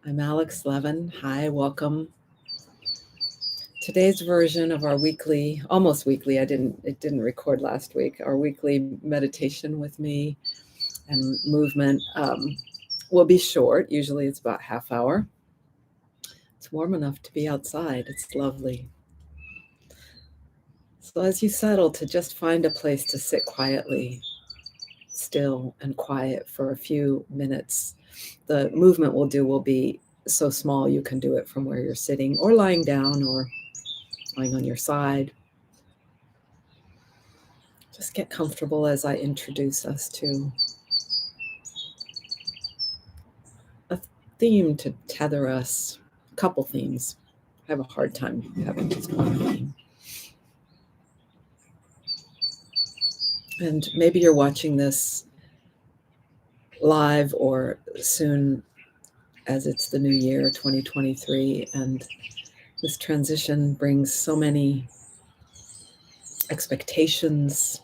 I'm aLex. Hi, welcome. Today's version of our weekly, almost weekly, it didn't record last week, our weekly meditation with me and movement will be short. Usually it's about half hour. It's warm enough to be outside. It's lovely. So as you settle to just find a place to sit quietly, still and quiet for a few minutes, the movement will be so small you can do it from where you're sitting or lying down or lying on your side. Just get comfortable as I introduce us to a theme to tether us, a couple themes. I have a hard time having just one theme. And maybe you're watching this live or soon as it's the new year, 2023, and this transition brings so many expectations,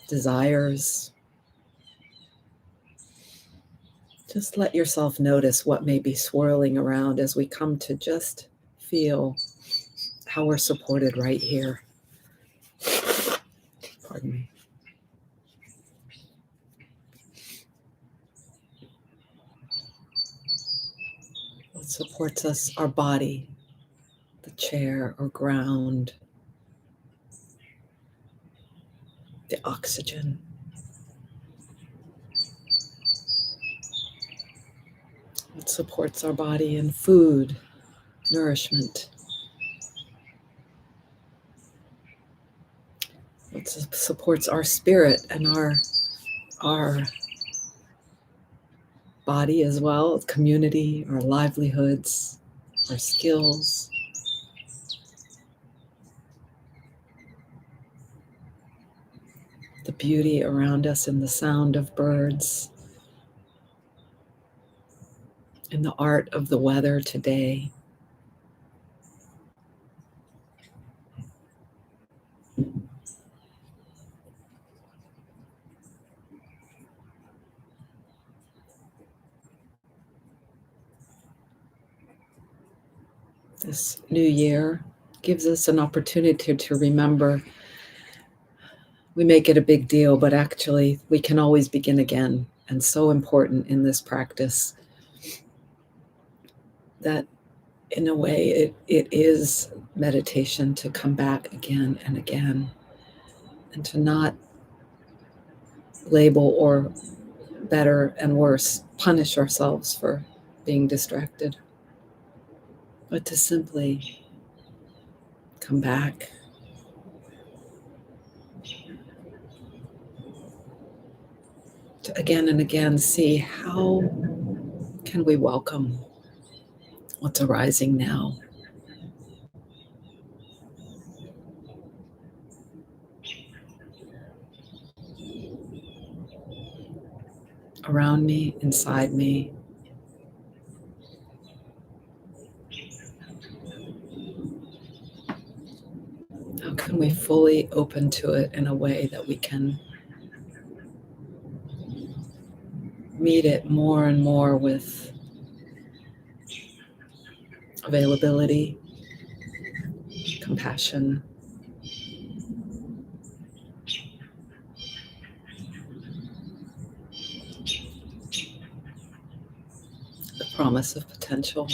desires. Just let yourself notice what may be swirling around as we come to just feel how we're supported right here. Pardon me. What supports us? Our body, the chair or ground, the oxygen. What supports our body and food, nourishment. What supports our spirit and our body as well, community, our livelihoods, our skills. The beauty around us in the sound of birds, in the art of the weather today. This new year gives us an opportunity to remember. We make it a big deal, but actually we can always begin again. And so important in this practice that in a way it is meditation to come back again and again and to not label or better and worse punish ourselves for being distracted, but to simply come back. To again and again see how can we welcome what's arising now. Around me, inside me. How can we fully open to it in a way that we can meet it more and more with availability, compassion, the promise of potential.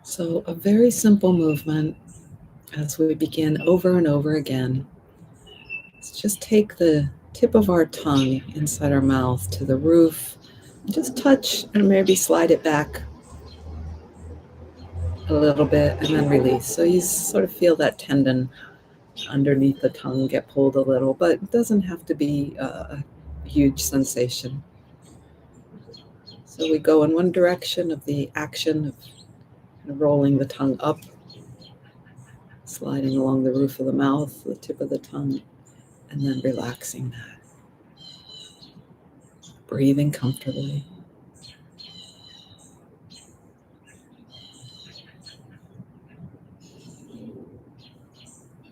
So a very simple movement as we begin over and over again. Let's just take the tip of our tongue inside our mouth to the roof. Just touch and maybe slide it back a little bit and then release. So you sort of feel that tendon underneath the tongue get pulled a little, but it doesn't have to be a huge sensation. So we go in one direction of the action of rolling the tongue up, sliding along the roof of the mouth, the tip of the tongue, and then relaxing that. Breathing comfortably.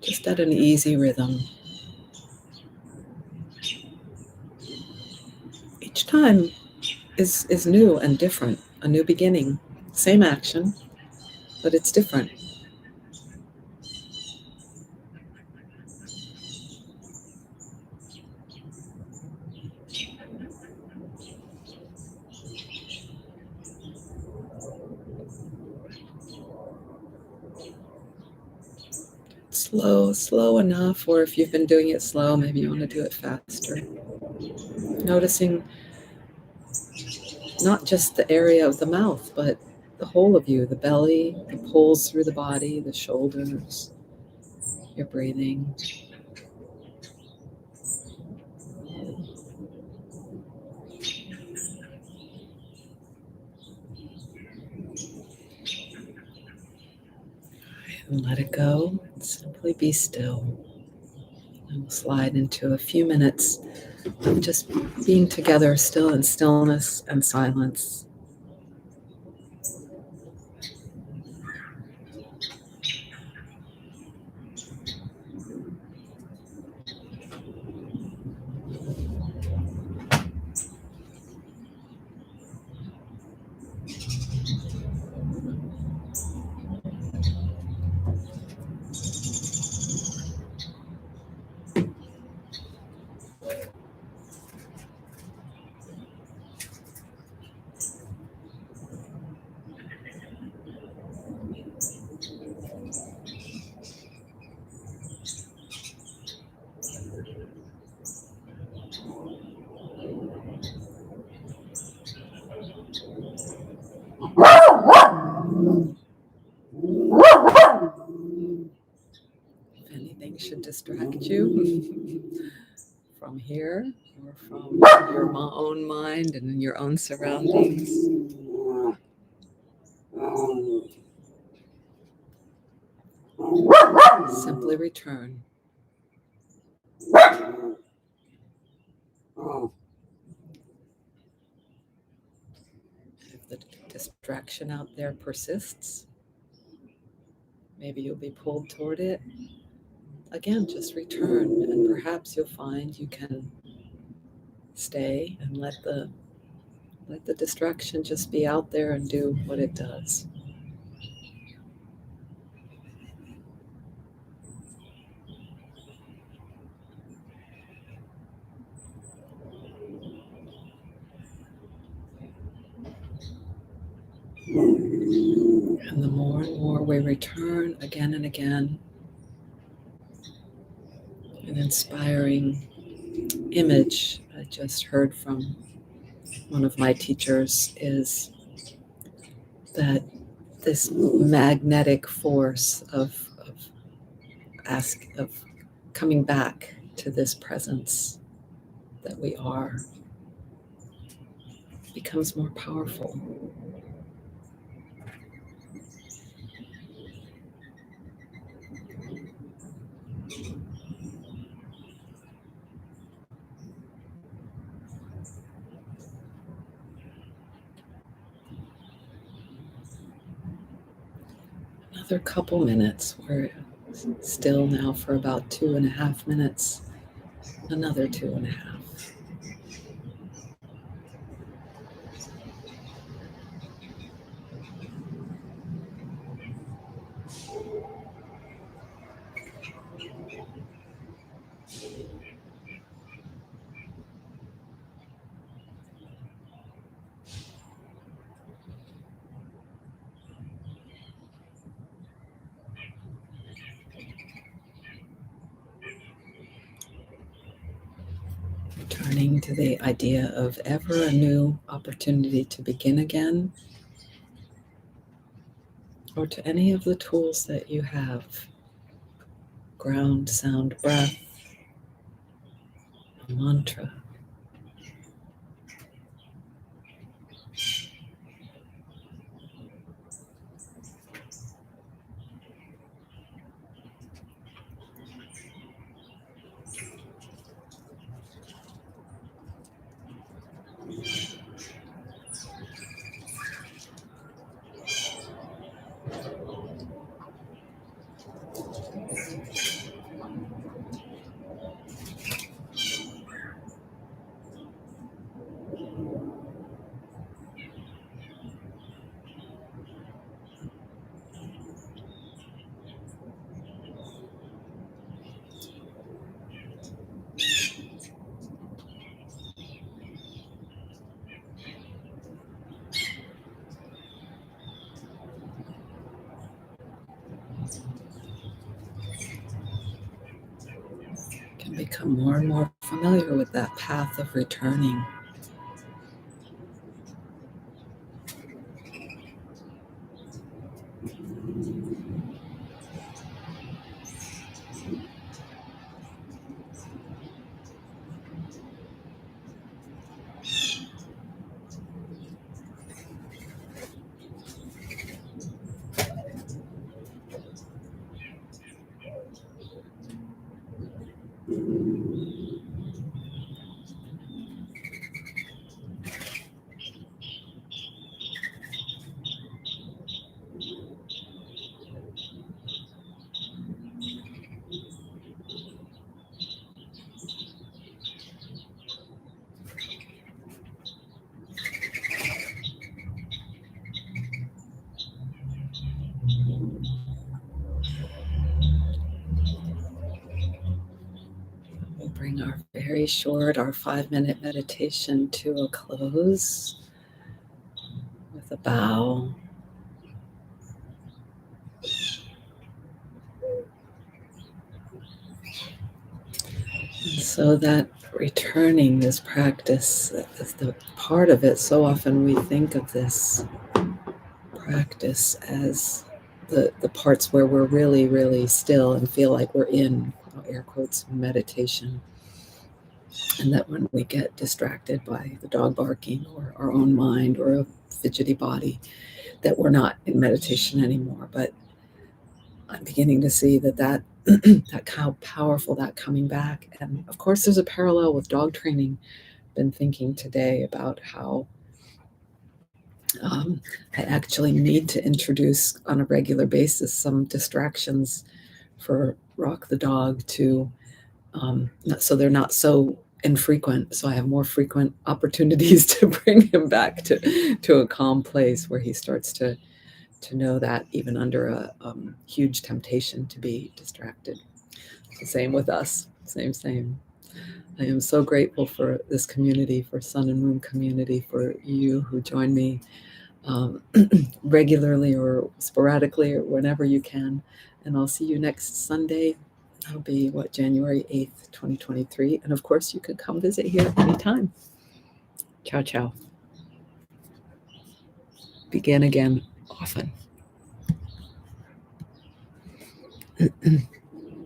just at an easy rhythm. Each time is new and different, a new beginning. Same action, but it's different. Slow enough, or if you've been doing it slow, maybe you want to do it faster. Noticing not just the area of the mouth, but the whole of you, the belly, the pulls through the body, the shoulders, your breathing. And let it go. Simply be still. And we'll slide into a few minutes of just being together, still in stillness and silence. If anything should distract you from here or from your own mind and in your own surroundings, simply return. If the distraction out there persists, maybe you'll be pulled toward it. Again, just return, and perhaps you'll find you can stay and let the distraction just be out there and do what it does. And the more and more we return again and again, an inspiring image I just heard from one of my teachers is that this magnetic force of coming back to this presence that we are becomes more powerful. Another couple minutes. We're still now for about 2.5 minutes. Another 2.5. Returning to the idea of ever a new opportunity to begin again, or to any of the tools that you have. Ground, sound, breath, a mantra. become more and more familiar with that path of returning. We'll bring our very short, our 5-minute meditation to a close with a bow. And so that returning this practice is the part of it. So often we think of this practice as the parts where we're really, really still and feel like we're in, air quotes, meditation. And that when we get distracted by the dog barking or our own mind or a fidgety body, that we're not in meditation anymore. But I'm beginning to see that how powerful that coming back. And of course, there's a parallel with dog training. Been thinking today about how I actually need to introduce on a regular basis some distractions for Rock the dog to so they're not so infrequent. So I have more frequent opportunities to bring him back to a calm place where he starts to know that even under a huge temptation to be distracted. The same with us. Same. I am so grateful for this community, for Sun and Moon community, for you who join me regularly or sporadically or whenever you can. And I'll see you next Sunday. That'll be January 8th, 2023. And of course, you can come visit here anytime. Ciao, ciao. Begin again often.